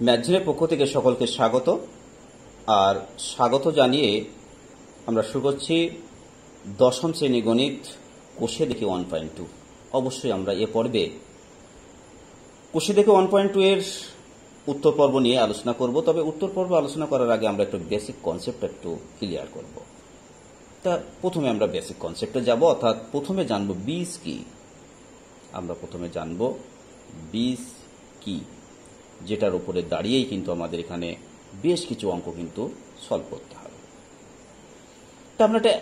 ম্যাথজিনের পক্ষ থেকে সকলকে স্বাগত। আর স্বাগত জানিয়ে আমরা শুরু করছি দশম শ্রেণী গণিত কোষে দেখে 1.2। অবশ্যই আমরা এ পর্বে কোষে দেখে 1.2 এর উত্তর পর্ব নিয়ে আলোচনা করব। তবে উত্তর পর্ব আলোচনা করার আগে আমরা একটু বেসিক কনসেপ্ট একটু ক্লিয়ার করব। তা প্রথমে আমরা বেসিক কনসেপ্টে যাব, অর্থাৎ প্রথমে জানব বীজ কি। আমরা প্রথমে জানব বীজ কি, যেটার উপরে দাঁড়িয়েই কিন্তু আমাদের এখানে বেশ কিছু অঙ্ক কিন্তু সলভ করতে হবে। তা আমরা একটা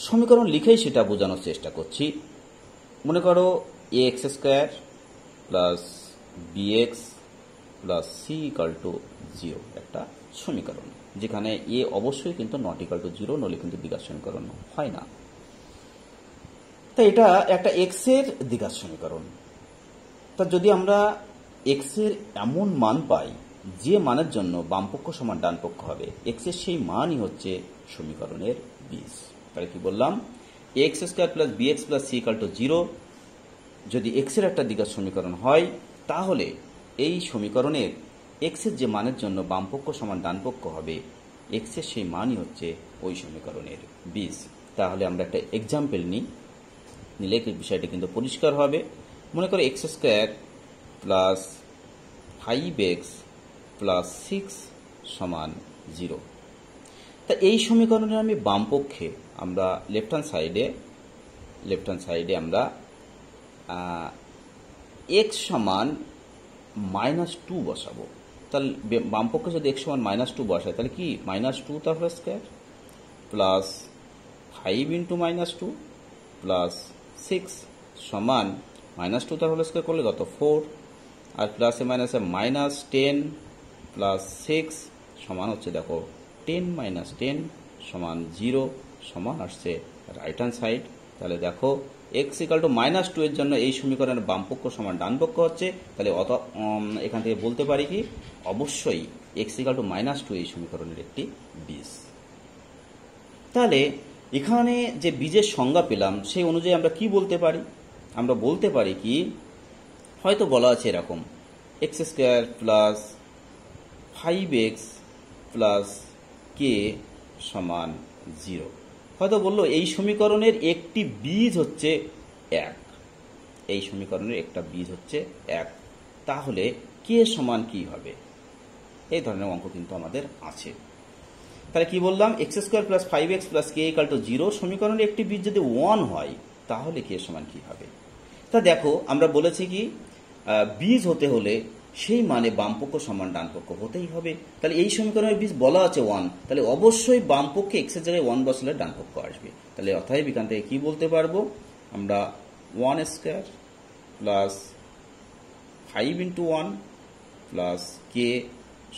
সমীকরণ লিখেই সেটা বোঝানোর চেষ্টা করছি। মনে করো a x square plus b x plus c equal to 0 একটা সমীকরণ, যেখানে এ অবশ্যই কিন্তু নট ইকাল টু 0, নলে কিন্তু দ্বিঘাত সমীকরণ হয় না। তা এটা একটা এক্স এর দ্বিঘাত সমীকরণ। তা যদি আমরা এক্স এর এমন মান পাই যে মানের জন্য বামপক্ষ সমান ডানপক্ষ হবে, এক্স এর সেই মানই হচ্ছে সমীকরণের বীজ। তাহলে কি বললাম, x square plus b x plus c equal to 0 যদি এক্স এর একটা দ্বিঘাত সমীকরণ হয়, তাহলে এই সমীকরণের এক্স এর যে মানের জন্য বামপক্ষ সমান ডানপক্ষ হবে, এক্স এর সেই মানই হচ্ছে ওই সমীকরণের বীজ। তাহলে আমরা একটা এক্সাম্পল নিলে বিষয়টা কিন্তু পরিষ্কার হবে। মনে করো x square plus 5x plus 6 সমান 0। তা এই সমীকরণের আমি বামপক্ষে আমরা লেফট হ্যান্ড সাইডে আমরা x সমান -2 বসাবো। তাহলে বামপক্ষে যদি x সমান -2 বসায়, তাহলে কি -2 তার whole square plus 5 into -2 plus 6 সমান -2 তার হোল স্কোয়ার করলে কত 4, আর প্লাসে মাইনাসে -10 প্লাস 6 সমান হচ্ছে দেখো 10 - 10 সমান 0 সমান আসছে রাইট হ্যান্ড সাইড। তাহলে দেখো x ইকাল টু -2 এর জন্য এই সমীকরণের বামপক্ষ সমান ডানপক্ষ হচ্ছে। তাহলে এখান থেকে বলতে পারি কি, অবশ্যই x ইকাল টু -2 এই সমীকরণের একটি বীজ। তাহলে এখানে যে বীজের সংজ্ঞা পেলাম সেই অনুযায়ী আমরা কি বলতে পারি, আমরা বলতে পারি কি, হয়তো বলা আছে এরকম x square plus 5x plus k সমান 0। হয়তো বললো এই সমীকরণের একটি বীজ হচ্ছে 1, এই সমীকরণের একটা বীজ হচ্ছে 1। তাহলে কে সমান কি হবে, এই ধরনের অঙ্ক কিন্তু আমাদের আছে। তাহলে কি বললাম, x square plus 5x plus K equal to 0 সমীকরণের একটি বীজ যদি 1 হয়, তাহলে কে সমান কি হবে। তা দেখো আমরা বলেছি কি, বীজ হতে হলে সেই মানে বামপক্ষ সমান ডানপক্ষ হতেই হবে। তাহলে এই সমীকরণের বীজ বলা আছে 1, তাহলে অবশ্যই বামপক্ষে এক্স এর জায়গায় 1 বসালে ডানপক্ষ আসবে। তাহলে অতএব এখান থেকে কি বলতে পারবো আমরা, 1 square plus 5 into 1 plus k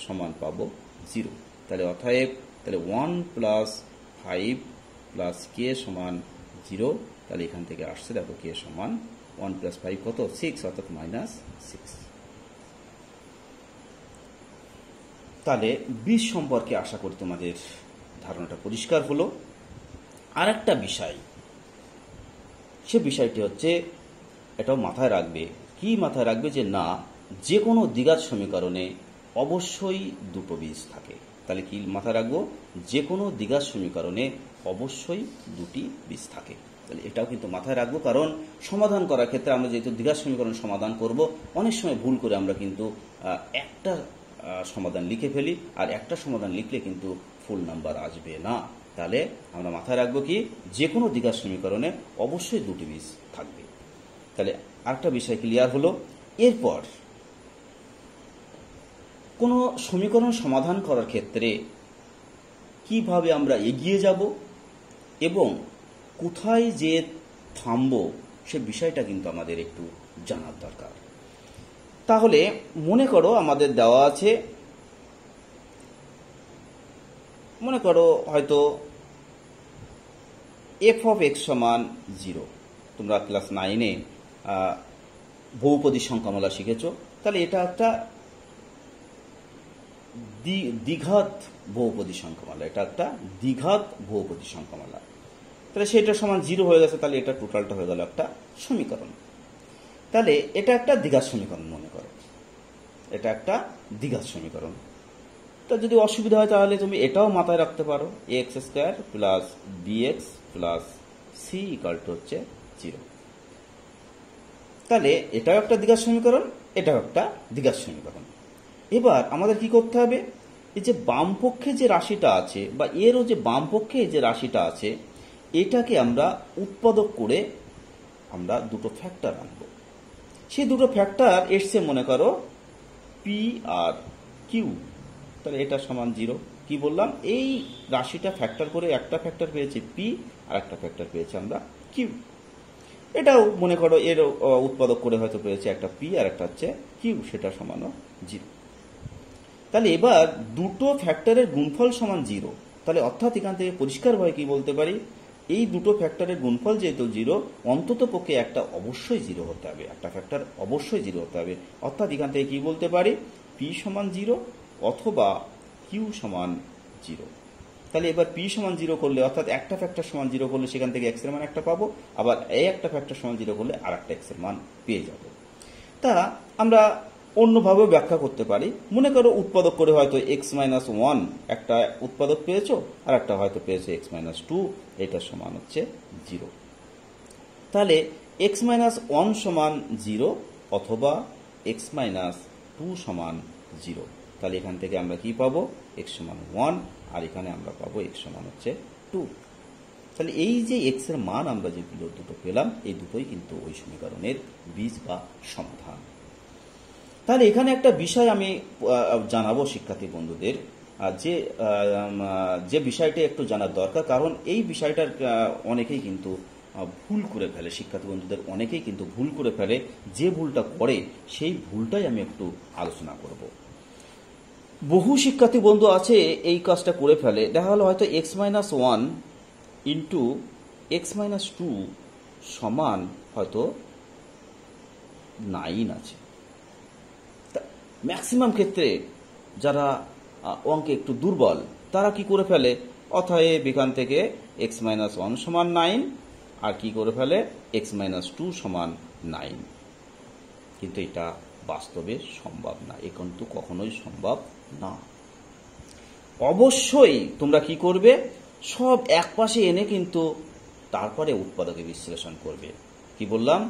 সমান পাবো 0। তাহলে অতএব 1 প্লাস 5 প্লাস কে সমান 0। তাহলে এখান থেকে আসছে দেখো কে সমান 1 প্লাস 5 কত 6, অর্থাৎ -6। তাহলে বীজ সম্পর্কে আশা করি তোমাদের ধারণাটা পরিষ্কার হলো। আর একটা বিষয়, সে বিষয়টি হচ্ছে, এটাও মাথায় রাখবে, কি মাথায় রাখবে, যে না, যে কোনো দ্বিঘাত সমীকরণে অবশ্যই দুটো বীজ থাকে। তাহলে কি মাথায় রাখবো, যে কোনো দ্বিঘাত সমীকরণে অবশ্যই দুটি বীজ থাকে। তাহলে এটাও কিন্তু মাথায় রাখবো, কারণ সমাধান করার ক্ষেত্রে আমরা যেহেতু দ্বিঘাত সমীকরণ সমাধান করব, অনেক সময় ভুল করে আমরা কিন্তু একটা সমাধান লিখে ফেলি, আর একটা সমাধান লিখলে কিন্তু ফুল নাম্বার আসবে না। তাহলে আমরা মাথায় রাখবো কি, যে কোনো দ্বিঘাত সমীকরণে অবশ্যই দুটি বীজ থাকবে। তাহলে আরেকটা বিষয় ক্লিয়ার হলো। এরপর কোনো সমীকরণ সমাধান করার ক্ষেত্রে কিভাবে আমরা এগিয়ে যাব এবং কোথায় যে থামবো, সে বিষয়টা কিন্তু আমাদের একটু জানার দরকার। তাহলে মনে করো আমাদের দেওয়া আছে, মনে করো হয়তো এফ অফ এক্স সমান 0। তোমরা ক্লাস 9-এ বহুপদী সংখ্যামালা শিখেছ। তাহলে এটা একটা দ্বিঘাত বহুপদী সংখ্যামালা, এটা একটা দ্বিঘাত বহুপদী সংখ্যামালা। তাহলে সেটা সমান 0 হয়ে গেছে, তাহলে এটা টোটালটা হয়ে গেল একটা সমীকরণ। তাহলে এটা একটা দ্বিঘাত সমীকরণ মনে করো। এটা একটা দ্বিঘাত সমীকরণ। তা যদি অসুবিধা হয় তাহলে তুমি এটাও মাথায় রাখতে পারো, x square plus b x plus c equal to হচ্ছে 0। তাহলে এটাও একটা দ্বিঘাত সমীকরণ, এটাও একটা দ্বিঘাত সমীকরণ। এবার আমাদের কি করতে হবে, এই যে বাম পক্ষে যে রাশিটা আছে বা এরও যে বাম পক্ষে যে রাশিটা আছে এটাকে আমরা উৎপাদক করে আমরা দুটো ফ্যাক্টর আনব। সেই দুটো ফ্যাক্টর এসছে মনে করো পি আর কিউ, তাহলে এটা সমান 0। কি বললাম, এই রাশিটা ফ্যাক্টর করে একটা ফ্যাক্টর পেয়েছি পি আর একটা ফ্যাক্টর পেয়েছি আমরা কিউ। এটাও মনে করো এর উৎপাদক করে হয়তো পেয়েছে একটা পি আর একটা হচ্ছে কিউ, সেটা সমানও 0। তাহলে এবার দুটো ফ্যাক্টরের গুণফল সমান 0, তাহলে অর্থাৎ এখান থেকে পরিষ্কারভাবে কি বলতে পারি, এই দুটো ফ্যাক্টরের গুণফল যেহেতু 0, অন্তত পক্ষে একটা অবশ্যই 0 হতে হবে, একটা ফ্যাক্টর অবশ্যই 0 হতে হবে। অর্থাৎ এখান থেকে কি বলতে পারি, পি সমান 0 অথবা কিউ সমান 0। তাহলে এবার পি সমান 0 করলে অর্থাৎ একটা ফ্যাক্টর সমান 0 করলে সেখান থেকে এক্স এর মান একটা পাবো, আবার এই একটা ফ্যাক্টর সমান 0 করলে আর একটা এক্স এর মান পেয়ে যাব। তা আমরা অন্যভাবেও ব্যাখ্যা করতে পারি, মনে করো উৎপাদক করে হয়তো x-1 একটা উৎপাদক পেয়েছো আর একটা হয়তো পেয়েছো x-2, এটা সমান হচ্ছে 0। তাহলে x-1 সমান 0 অথবা x-2 সমান 0। তাহলে এখান থেকে আমরা কি পাবো, x সমান 1 আর এখানে আমরা পাবো x সমান হচ্ছে 2। তাহলে এই যে x এর মান আমরা যেগুলো দুটো পেলাম এই দুটোই কিন্তু ওই সমীকরণের বীজ বা সমাধান। তাহলে এখানে একটা বিষয় আমি জানাবো শিক্ষার্থী বন্ধুদের, যে বিষয়টা একটু জানার দরকার, কারণ এই বিষয়টার অনেকেই কিন্তু ভুল করে ফেলে, শিক্ষার্থী বন্ধুদের অনেকেই কিন্তু ভুল করে ফেলে। যে ভুলটা করে সেই ভুলটাই আমি একটু আলোচনা করব। বহু শিক্ষার্থী বন্ধু আছে এই কাজটা করে ফেলে, দেখা হলো হয়তো x-1 ইন্টু x-2 সমান হয়তো 9 আছে। ম্যাক্সিমাম ক্ষেত্রে যারা অঙ্কে একটু দুর্বল তারা কি করে ফেলে, অতএব এখান থেকে x-1 সমান 9 আর কি করে ফেলে x-2 সমান 9। কিন্তু এটা বাস্তবে সম্ভব না, এ কিন্তু কখনোই সম্ভব না। অবশ্যই তোমরা কি করবে, সব এক পাশে এনে কিন্তু তারপরে উৎপাদকে বিশ্লেষণ করবে। কি বললাম,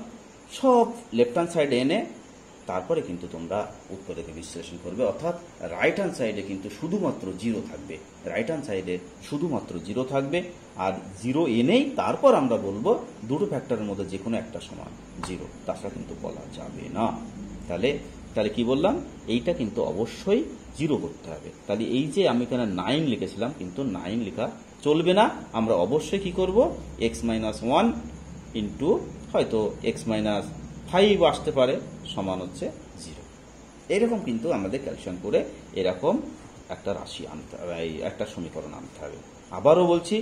সব লেফট হ্যান্ড সাইডে এনে তারপরে কিন্তু তোমরা উৎপাদকে বিশ্লেষণ করবে, অর্থাৎ রাইট হ্যান্ড সাইডে কিন্তু শুধুমাত্র 0 থাকবে, রাইট হ্যান্ড সাইডে শুধুমাত্র 0 থাকবে। আর 0 এনেই তারপর আমরা বলবো দুটো ফ্যাক্টরের মধ্যে যে কোনো একটা সমান 0, তাছাড়া কিন্তু বলা যাবে না। তাহলে কি বললাম, এইটা কিন্তু অবশ্যই 0 করতে হবে। তাহলে এই যে আমি এখানে 9 লিখেছিলাম, কিন্তু 9 লেখা চলবে না, আমরা অবশ্যই কি করব, x-1 ইন্টু হয়তো x-5 আসতে পারে সমান হচ্ছে 0। এরকম কিন্তু আমাদের ক্যালকুলেশন করে এরকম একটা রাশি আনতে হবে, একটা সমীকরণ আনতে হবে। আবারও বলছি,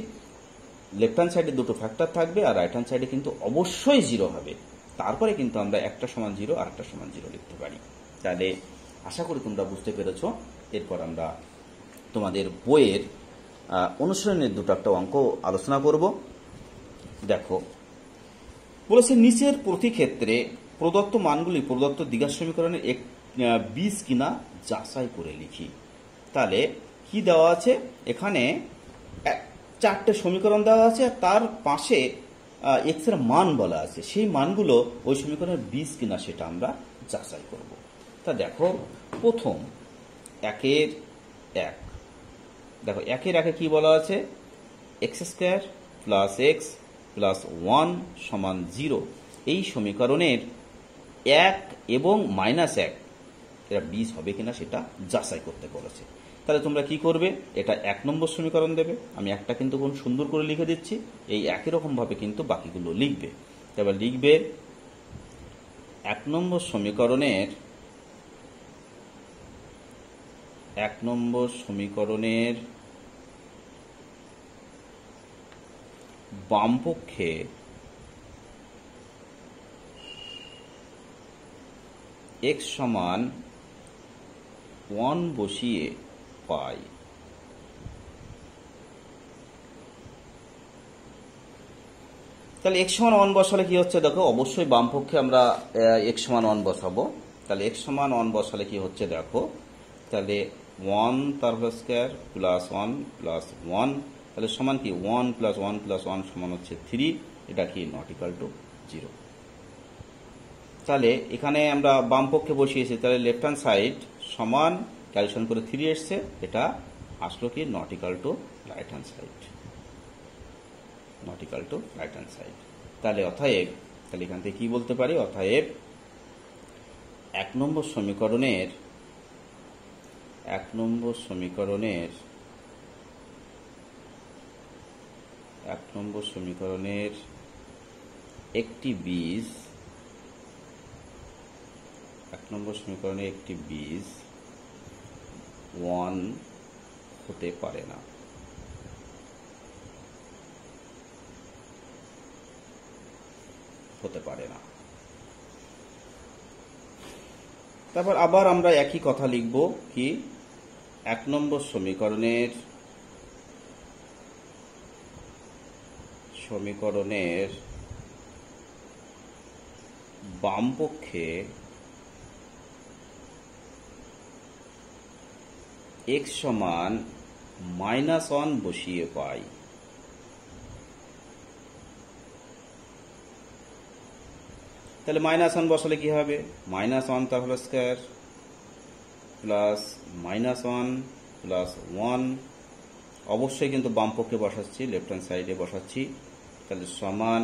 লেফট হ্যান্ড সাইডে দুটো ফ্যাক্টর থাকবে আর রাইট হ্যান্ড সাইডে কিন্তু অবশ্যই 0 হবে, তারপরে কিন্তু আমরা একটা সমান 0 আর একটা সমান 0 লিখতে পারি। তাহলে আশা করি তোমরা বুঝতে পেরেছ। এরপর আমরা তোমাদের বইয়ের অনুশীলনের দুটো একটা অঙ্ক আলোচনা করব। দেখো বলেছে, নিচের প্রতি ক্ষেত্রে প্রদত্ত মানগুলি প্রদত্ত দ্বিঘাত সমীকরণের বীজ কিনা যাচাই করে লিখি। তাহলে কি দেওয়া আছে, এখানে 4টে সমীকরণ দেওয়া আছে আর তার পাশে এক্স এর মান বলা আছে, সেই মানগুলো ওই সমীকরণের বীজ কিনা সেটা আমরা যাচাই করব। তা দেখো প্রথম 1-এর 1, দেখো 1-এর 1 কি বলা আছে, x² প্লাস এক্স প্লাস 1 সমান 0। এই সমীকরণের 1 এবং -1 এরা বীজ হবে কিনা সেটা যাচাই করতে বলেছে। তাহলে তোমরা কি করবে, এটা 1 নম্বর সমীকরণ দেবে, আমি একটা কিন্তু কোন সুন্দর করে লিখে দিচ্ছি, এই একই রকম ভাবে কিন্তু বাকিগুলো লিখবে। তারপর লিখবে 1 নম্বর সমীকরণের বামপক্ষে x সমান 1 বসিয়ে পাই। তাহলে x সমান 1 বসালে কি হচ্ছে, দেখো অবশ্যই বামপক্ষে আমরা x সমান 1 বসাবো, তাহলে x সমান 1 বসালে কি হচ্ছে দেখো, তাহলে 1 তার হোল স্কয়ার প্লাস 1 প্লাস 1, তাহলে সমান কি 1 প্লাস 1 প্লাস 1 সমান হচ্ছে 3, এটা কি নট ইকুয়াল টু 0। তাহলে এখানে আমরা বাম পক্ষে বসিয়েছি, তাহলে লেফট হ্যান্ড সাইড সমান ক্যালকুলেশন করে 3 এসছে, এটা আসলো কি not equal to right hand side, not equal to right hand side. তাহলে অতএব, তাহলে এখান থেকে কি বলতে পারি, অতএব 1 নম্বর সমীকরণের একটি বীজ 1 হতে পারে না। তারপর আবার আমরা একই কথা লিখব কি 1 নম্বর সমীকরণের বাম পক্ষে x সমান -1 বসিয়ে পাই। তাহলে -1 বসালে কি হবে, -1 তার হোল স্কয়ার প্লাস -1 প্লাস 1, অবশ্যই কিন্তু বাম পক্ষে বসাচ্ছি, লেফট হ্যান্ড সাইডে বসাচ্ছি, তাহলে সমান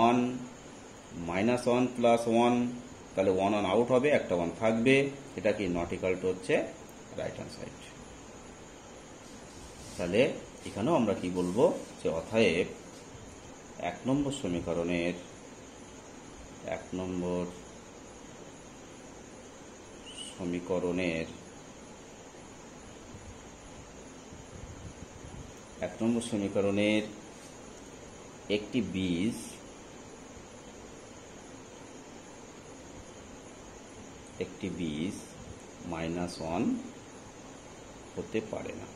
1 -1 প্লাস 1, তাহলে 1 আউট হবে, একটা 1 থাকবে, এটা কি নট ইকুয়াল টু হচ্ছে রাইট হ্যান্ড সাইড। তাহলে এখানেও আমরা কি বলবো যে অতএব 1 নম্বর সমীকরণের একটি বীজ -1 হতে পারে না।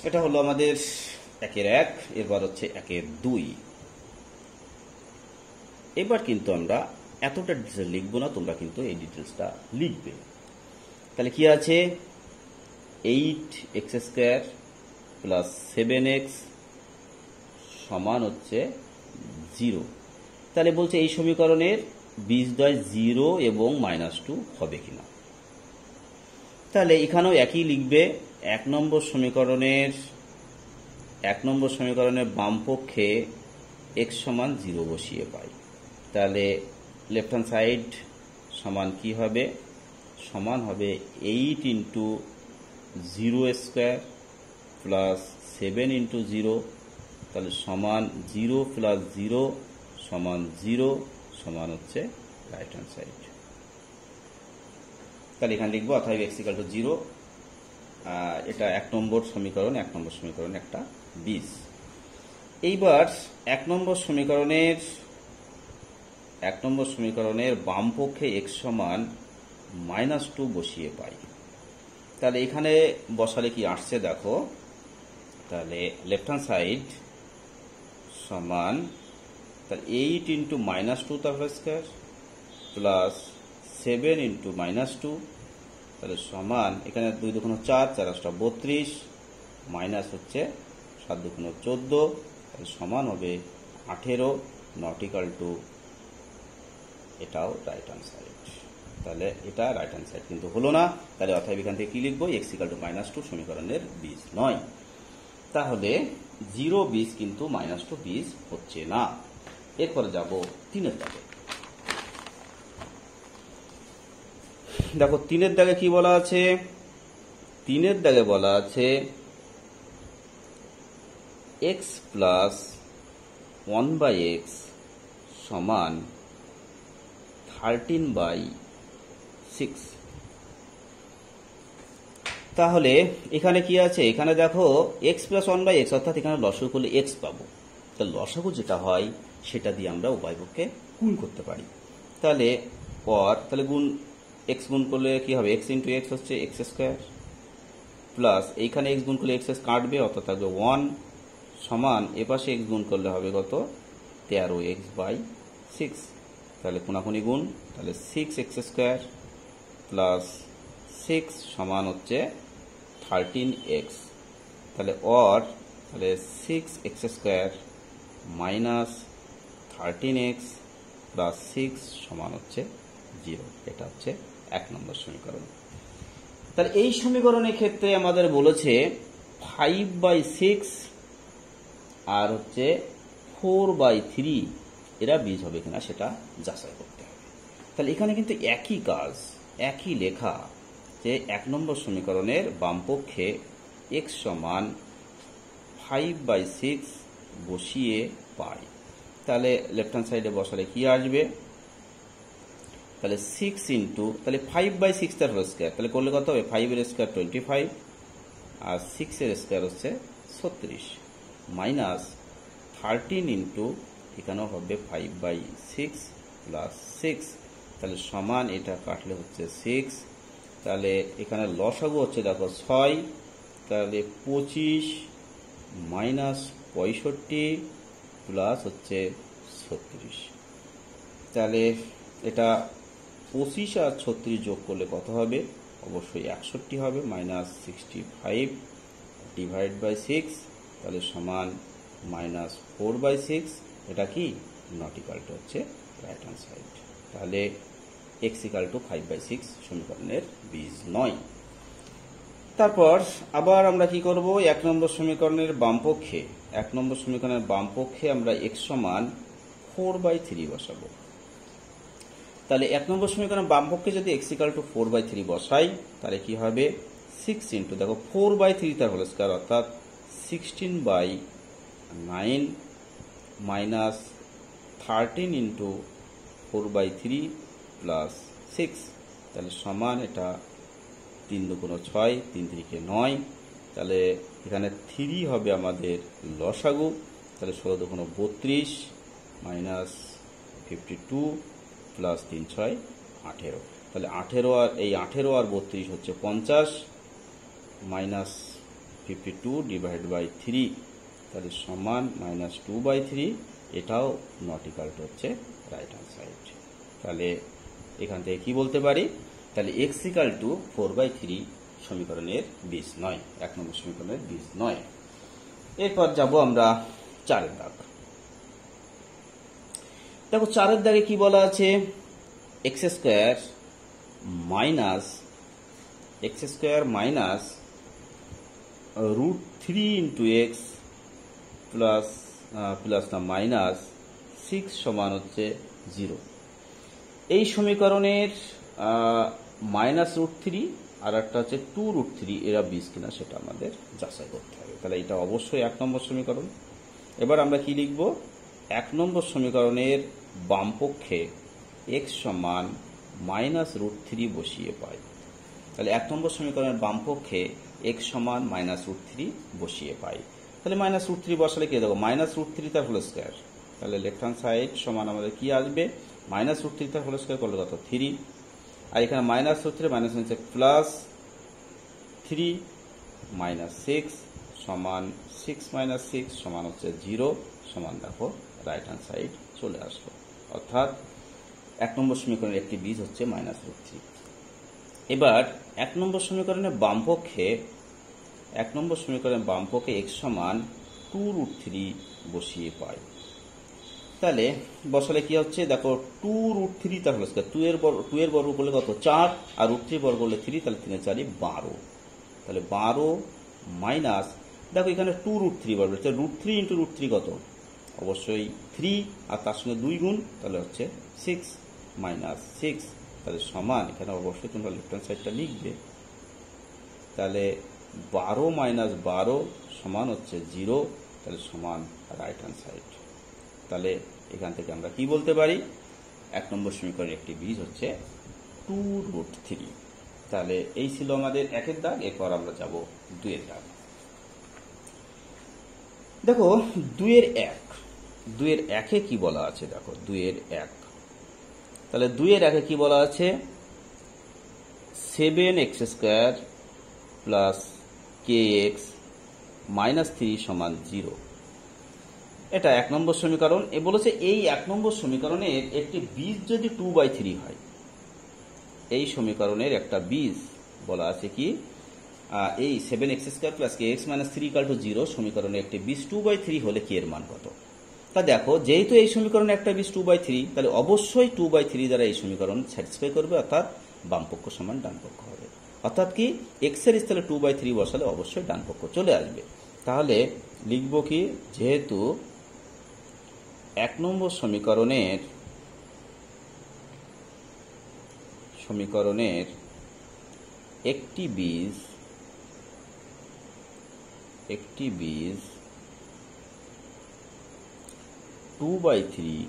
এটা হলো আমাদের 1-1, এরপর হচ্ছে 1-2। এবার কিন্তু আমরা এতটা ডিটেলস লিখবো না, তোমরা কিন্তু এই ডিটেলসটা লিখবে। তাহলে কি আছে, 8x² প্লাস 7x সমান হচ্ছে 0। তাহলে বলছে এই সমীকরণের বীজদ্বয় 0 এবং -2 হবে কিনা। তাহলে এখানেও একই লিখবে, 1 নম্বর সমীকরণের বাম পক্ষে x সমান 0 বসিয়ে পাই। তাহলে লেফট হ্যান্ড সাইড সমান কি হবে, সমান হবে 8 ইন্টু 0² প্লাস 7 ইন্টু 0, তাহলে সমান 0 প্লাস 0 সমান 0, সমান হচ্ছে রাইট হ্যান্ড সাইড। তাহলে এখানে লিখবো অতএব x ইকুয়াল টু 0, এটা 1 নম্বর সমীকরণ একটা বীজ। এইবার 1 নম্বর সমীকরণের বাম পক্ষে x সমান -2 বসিয়ে পাই। তাহলে এখানে বসালে কি আসছে দেখো, তাহলে লেফট হ্যান্ড সাইড সমান, তাহলে 8 ইন্টু -2 তার হোল স্কয়ার প্লাস 7 ইন্টু -2, তাহলে সমান এখানে 2 দুগুণ 4, 4 8 32, মাইনাস হচ্ছে 7 দুগুণ 14, তাহলে সমান হবে 18, নট ইকুয়াল টু, এটাও রাইট হ্যান্ড সাইড। তাহলে এটা রাইট হ্যান্ড সাইড কিন্তু হলো না। তাহলে অতএব এখান থেকে কি লিখবো, x ইকুয়াল টু -2 সমীকরণের বীজ নয়। তাহলে 0 বীজ কিন্তু -2 বীজ হচ্ছে না। এরপরে যাব 3-এর দাগে। দেখো 3-এর দাগে কি বলা আছে, 3-এর দাগে বলা আছে x প্লাস 1/x সমান 13/6। তাহলে এখানে কি আছে, এখানে দেখো x প্লাস 1/x, অর্থাৎ এখানে লসাগু করলে x পাবো। তাহলে লসাগু যেটা হয় সেটা দিয়ে আমরা উভয় পক্ষে গুণ করতে পারি। তাহলে তাহলে x গুণ করলে কি হবে, x ইন্টু x হচ্ছে x² প্লাস এইখানে x গুণ করলে x কাটবে, অর্থাৎ থাকবে 1 সমান এপাশে এক্স গুণ করলে হবে কত 13x/6, তাহলে কোনাকুনি গুণ, তাহলে 6x² প্লাস 6 সমান হচ্ছে 13x, তাহলে তাহলে 6x² মাইনাস 13x প্লাস 6 সমান হচ্ছে 0। এটা হচ্ছে 1 নম্বর সমীকরণ। তাহলে এই সমীকরণের ক্ষেত্রে আমাদের বলেছে 5/6 আর হচ্ছে 4/3 এরা বীজ হবে কিনা সেটা যাচাই করতে হবে। তাহলে এখানে কিন্তু একই কাজ, একই লেখা, যে 1 নম্বর সমীকরণের বামপক্ষে x সমান 5/6 বসিয়ে পাই। তাহলে লেফট হ্যান্ড সাইডে বসালে কি আসবে, তাহলে 6 ইন্টু, তাহলে 5/6 তার হোল স্কয়ার, তাহলে করলে কত হবে 5 এর স্কয়ার 25 আর 6 এর স্কয়ার হচ্ছে 36 মাইনাস 13 ইন্টু এখানেও হবে 5/6 প্লাস 6, তাহলে সমান এটা কাটলে হচ্ছে 6, তাহলে এখানে লসাগু হচ্ছে দেখো 6, তাহলে 25 মাইনাস 65 প্লাস হচ্ছে 36, তাহলে এটা 25 আর 36 যোগ করলে কত হবে, অবশ্যই 61 হবে, মাইনাস 65 ডিভাইড বাই 6, তাহলে সমান মাইনাস 4/6, এটা কি নট ইকুয়াল টু হচ্ছে রাইট হ্যান্ড সাইড। তাহলে x ইকুয়াল টু 5/6 সমীকরণের বীজ নয়। তারপর আবার আমরা কি করব, 1 নম্বর সমীকরণের বামপক্ষে আমরা x সমান 4/3 বসাবো। তাহলে 1 নম্বর সমীকরণের বামপক্ষে যদি x ইকুয়াল টু 4/3 বসাই, তাহলে কি হবে 6 ইন্টু, দেখো 4/3 তার হোল স্কয়ার অর্থাৎ 16/9 মাইনাস 13 ইন্টু 4/3 প্লাস 6, তাহলে সমান এটা 3 দুগুণ 6, 3 3 9, তাহলে এখানে 3 হবে আমাদের লসাগু, তাহলে 16 দুগুণ 32 মাইনাস 52 প্লাস 3 6 18, তাহলে 18 আর এই 18 আর 32 হচ্ছে 50 মাইনাস 52 ডিভাইড বাই 3, তাহলে সমান মাইনাস 2/3, এটাও নট ইকুয়াল টু হচ্ছে রাইট হ্যান্ড সাইড। তাহলে এখান থেকে কি বলতে পারি, তাহলে x ইকুয়াল টু 4/3 সমীকরণের বীজ নয়, 1 নম্বর সমীকরণের বীজ নয়। এরপর যাব আমরা 4 দাগ। দেখো 4 দাগে কি বলা আছে, x² minus √3 into x plus না মাইনাস 6 সমান হচ্ছে 0। এই সমীকরণের মাইনাস √3 আর একটা হচ্ছে 2√3 এরা বীজ কিনা সেটা আমাদের যাচাই করতে হবে। তাহলে এটা অবশ্যই 1 নম্বর সমীকরণ। এবার আমরা কি লিখব, 1 নম্বর সমীকরণের বামপক্ষে x সমান মাইনাস √3 বসিয়ে পাই। তাহলে 1 নম্বর সমীকরণের বামপক্ষে x সমান মাইনাস √3 বসিয়ে পাই। তাহলে মাইনাস √3 বসালে কি দেখো মাইনাস √3 তার হোল স্কয়ার, তাহলে লেফট হ্যান্ড সাইড সমান আমাদের কি আসবে, মাইনাস √3 তার হোল স্কয়ার করলে কত 3, আর এখানে মাইনাস √3 মাইনাস হচ্ছে প্লাস 3 মাইনাস 6 সমান 6 মাইনাস 6 সমান হচ্ছে 0, সমান দেখো রাইট হ্যান্ড সাইড চলে আসলো, অর্থাৎ 1 নম্বর সমীকরণের একটি বীজ হচ্ছে মাইনাস √3। এবার 1 নম্বর সমীকরণের বামপক্ষে x সমান 2√3 বসিয়ে পাই। তাহলে বসালে কি হচ্ছে, দেখো 2√3 তার হোল স্কয়ার, 2 এর বর্গ করলে কত 4 আর √3 বর্গ করলে 3, তাহলে 3 4 12, তাহলে 12 মাইনাস, দেখো এখানে 2√3 বর্গ, √3 ইন্টু √3 কত, অবশ্যই 3 আর তার সঙ্গে 2 গুণ, তাহলে হচ্ছে 6 মাইনাস 6, তাহলে সমান এখানে অবশ্যই তোমরা লেফট হ্যান্ড সাইডটা লিখবে, তাহলে 12 মাইনাস 12 সমান হচ্ছে 0, তাহলে সমান রাইট হ্যান্ড সাইড। তাহলে এখান থেকে আমরা কি বলতে পারি, 1 নম্বর সমীকরণের একটি বীজ হচ্ছে 2√3। তাহলে এই ছিল আমাদের 1 দাগ। এরপর আমরা যাব 2 দাগ। দেখো 2 1 কি বলা আছে, দেখো 2 1, তাহলে 2 1 কি বলা আছে, 7x² প্লাস kx মাইনাস 3 সমান 0। এটা 1 নম্বর সমীকরণ। এ বলেছে এই 1 নম্বর সমীকরণের একটি বীজ যদি 2/3 হয়, এই সমীকরণের একটা বীজ বলা আছে কি এই 7x² + kx - 3 = 0 সমীকরণে একটি বীজ 2/3 হলে কি এর মান কত? তা দেখো, যেহেতু এই সমীকরণে একটা বীজ 2/3, তাহলে অবশ্যই 2/3 দ্বারা এই সমীকরণ স্যাটিসফাই করবে, অর্থাৎ বাম পক্ষ সমান ডান পক্ষ হবে। অর্থাৎ কি x এর স্থলে 2/3 বসালে অবশ্যই ডান পক্ষ চলে আসবে। তাহলে লিখব কি, যেহেতু 1 নম্বর সমীকরণের একটি বীজ 2/3,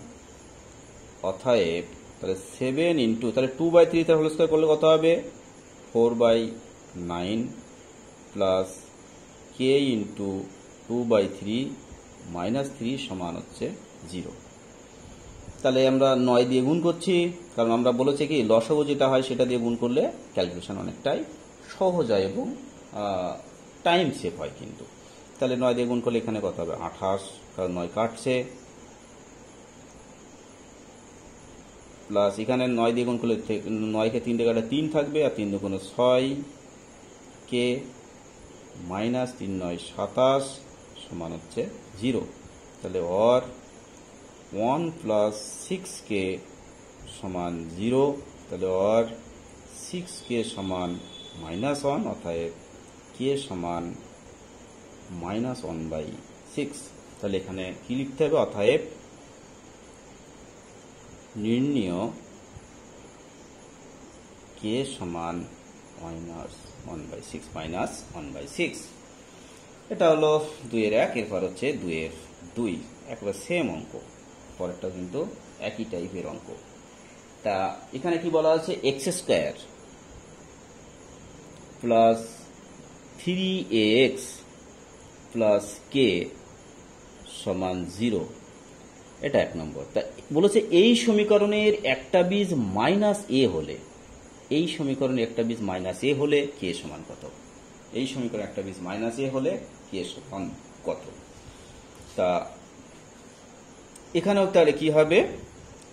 অতএব তাহলে 7 ইন্টু, তাহলে 2/3 তার হোল স্কয়ার করলে কত হবে? 4/9 প্লাস k ইন্টু 2/3 মাইনাস 3 সমান হচ্ছে 0। তাহলে আমরা 9 দিয়ে গুণ করছি, কারণ আমরা বলেছি কি লসাগু যেটা হয় সেটা দিয়ে গুণ করলে ক্যালকুলেশন অনেকটাই সহজ হয় এবং টাইম সেভ হয়। কিন্তু তাহলে 9 দিয়ে গুণ করলে এখানে কত হবে? 28, কারণ 9 কাটছে, প্লাস এখানে 9 দিয়ে গুণ করলে 9কে 3 দিয়ে কাটলে 3 থাকবে, আর 3 দুগুণে 6, কে মাইনাস 3 9 27 সমান হচ্ছে 0। তাহলে অর 1 প্লাস 6k সমান 0, তাহলে অর 6k সমান -1, অর্থাৎ k সমান -1/6। তাহলে এখানে কি লিখতে হবে? অতএব নির্ণয় k সমান -1/6। এটা হলো 2-এর 1, এরপর হচ্ছে 2-এর 2, একবার সেম অঙ্ক, পরেরটা কিন্তু একই টাইপের অঙ্ক। তা এখানে কি বলা আছে? x² plus 3ax plus k সমান 0, এটা 1 নম্বর। তা বলেছে এই সমীকরণের একটা বীজ -a হলে, এই সমীকরণে একটা বীজ -a হলে k সমান কত? এই সমীকরণে একটা বীজ -a হলে k সমান কত? তা এখানেও তাহলে কি হবে?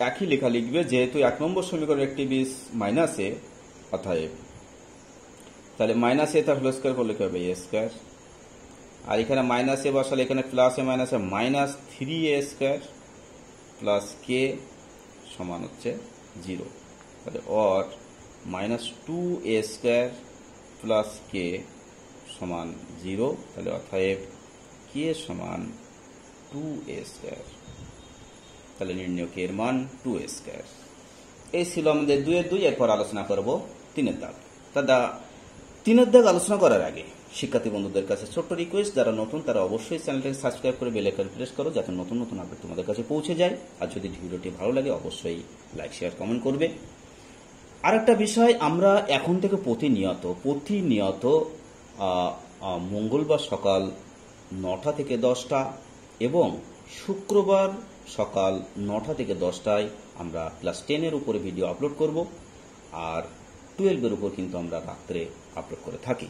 একই লেখা লিখবে, যেহেতু 1 নম্বর সমীকরণে একটি বীজ -a, অতএব তাহলে -a তার হোল স্কয়ার করলে কি হবে? a², আর এখানে -a বসালে এখানে প্লাসে মাইনাসে -3a² প্লাস k সমান হচ্ছে 0। তাহলে অর -2a² প্লাস k সমান 0, তাহলে অতএব k সমান 2a²। তাহলে নির্ণয় k এর মান 2a²। এই ছিল আমাদের 2-এর 2। এরপর আলোচনা করব 3-এর দাগ। দাদা 3-এর দাগ আলোচনা করার আগে শিক্ষার্থী বন্ধুদের কাছে ছোট্ট রিকোয়েস্ট, যারা নতুন তারা অবশ্যই চ্যানেলটাকে সাবস্ক্রাইব করে বেল আইকন প্রেস করো, যাতে নতুন নতুন আপডেট তোমাদের কাছে পৌঁছে যায়। আর যদি ভিডিওটি ভালো লাগে অবশ্যই লাইক শেয়ার কমেন্ট করবে। আর একটা বিষয়, আমরা এখন থেকে প্রতিনিয়ত মঙ্গলবার সকাল 9টা থেকে 10টা এবং শুক্রবার সকাল 9টা থেকে 10টায় আমরা ক্লাস 10-এর উপরে ভিডিও আপলোড করব, আর 12-এর উপর কিন্তু আমরা রাত্রে আপলোড করে থাকি।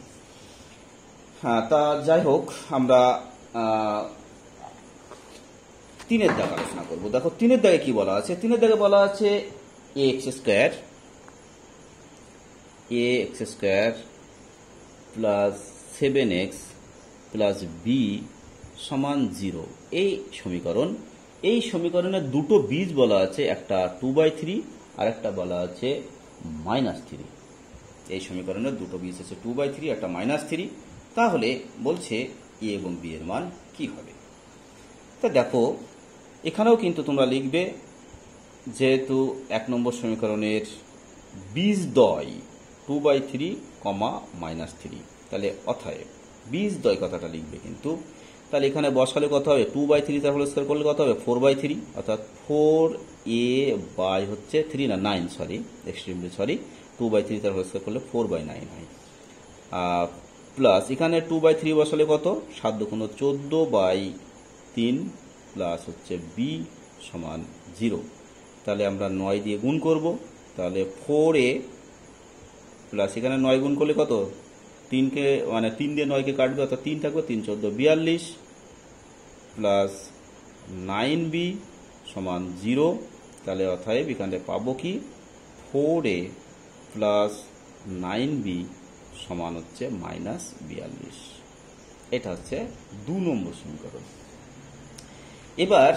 হ্যাঁ, তা যাই হোক, আমরা 3-এর দাগ আলোচনা করব। দেখো 3-এর দাগে কি বলা আছে? 3-এর দাগে বলা আছে ax² plus 7x plus b সমান 0। এই সমীকরণের দুটো বীজ বলা আছে, একটা 2/3 আর একটা বলা আছে -3। এই সমীকরণের দুটো বীজ আছে 2/3, একটা -3। তাহলে বলছে a এবং b এর মান কি হবে? তা দেখো, এখানেও কিন্তু তোমরা লিখবে, যেহেতু 1 নম্বর সমীকরণের বীজদ্বয় 2/3, -3, তাহলে অতএব বীজদ্বয় কথাটা লিখবে কিন্তু। তাহলে এখানে বসালে কত হবে? 2/3 তার হোল স্কয়ার করলে কত হবে? 4/3, অর্থাৎ 4a হচ্ছে 3 না 9, সরি 2/3 তার হোল স্কয়ার করলে 4/9 হয়। প্লাস এখানে 2/3 বসালে কত? 7 দুগুণ 14/3 প্লাস হচ্ছে b সমান 0। তাহলে আমরা 9 দিয়ে গুণ করব, তাহলে 4a প্লাস এখানে 9 গুণ করলে কত? 3কে মানে 3 দিয়ে 9কে কাটবে, অর্থাৎ 3 থাকবে, 3 14 42 প্লাস 9b সমান 0, তাহলে অতএব এখানে পাবো কি 4a প্লাস 9b সমান হচ্ছে -42। এটা হচ্ছে 2 নম্বর সমীকরণ। এবার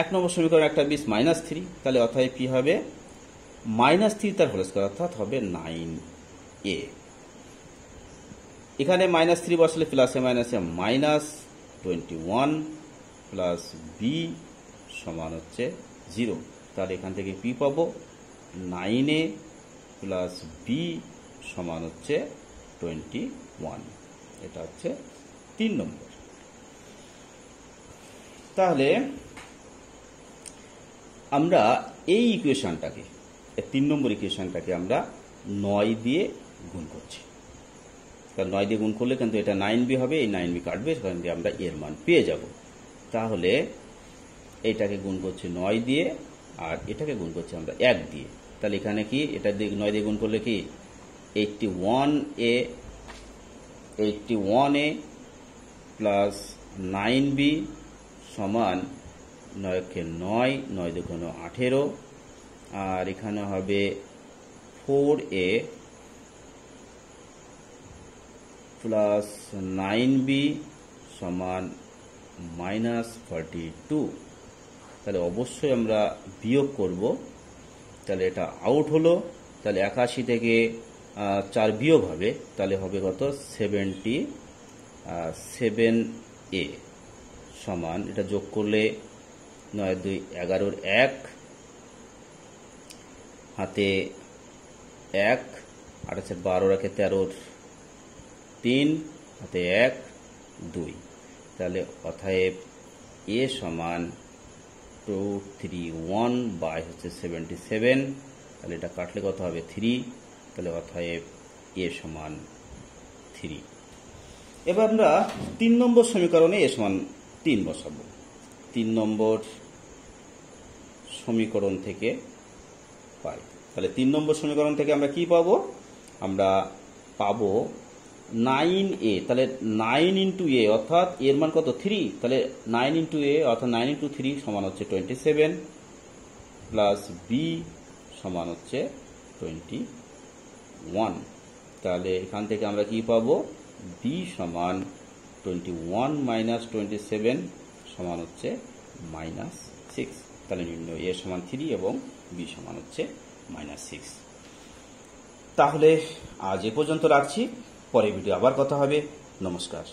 1 নম্বর সমীকরণ একটা বিস -3, তাহলে অতএব কি হবে -3 তার হোল স্কয়ার অর্থাৎ হবে 9a। এখানে -3 বসালে প্লাসে মাইনাসে -21 প্লাস b সমান হচ্ছে 0, তাহলে এখান থেকে p পাবো 9a প্লাস b সমান হচ্ছে 21। এটা হচ্ছে 3 নম্বর। তাহলে আমরা এই ইকুয়েশনটাকে 3 নম্বর ইকুয়েশনটাকে আমরা 9 দিয়ে গুণ করছি। কারণ 9 দিয়ে গুণ করলে কিন্তু এটা 9b হবে, এই 9b কাটবে, সেখান দিয়ে আমরা এর মান পেয়ে যাব। তাহলে এইটাকে গুণ করছি 9 দিয়ে আর এটাকে গুণ করছি আমরা 1 দিয়ে। তাহলে এখানে কি এটা 9 দিয়ে গুণ করলে কি 81a প্লাস 9b সমান 9 9, 9 দুগুণ 18, আর এখানে হবে 4a প্লাস 9b সমান -42। তাহলে অবশ্যই আমরা বিয়োগ করব, তাহলে এটা আউট হলো। তাহলে 81 থেকে 4 বিয়োগ হবে, তাহলে হবে কত 77a সমান, এটা যোগ করলে 9 2 11 1 হাতে 1, 8 12 রাখে 13 3 হাতে 1 2, তাহলে অতএব a সমান 231 বাই হচ্ছে 77, তাহলে এটা কাটলে কত হবে 3, তাহলে অতএব a সমান 3। এবার আমরা 3 নম্বর সমীকরণে a সমান 3 বসাবো। 3 নম্বর সমীকরণ থেকে পাই, তাহলে 3 নম্বর সমীকরণ থেকে আমরা কি পাবো, আমরা পাবো 9a, তাহলে 9 ইন্টু a অর্থাৎ এর মান কত 3, তাহলে 9 ইন্টু a অর্থাৎ 9 ইন্টু 3 সমান হচ্ছে 27 প্লাস b সমান হচ্ছে 21। তাহলে এখান থেকে আমরা কি পাবো b সমান 21 মাইনাস 27 সমান হচ্ছে -6। তাহলে নির্ণয় a সমান 3 এবং b সমান হচ্ছে -6। তাহলে আজ এ পর্যন্ত রাখছি, পরে ভিডিও আবার কথা হবে। নমস্কার।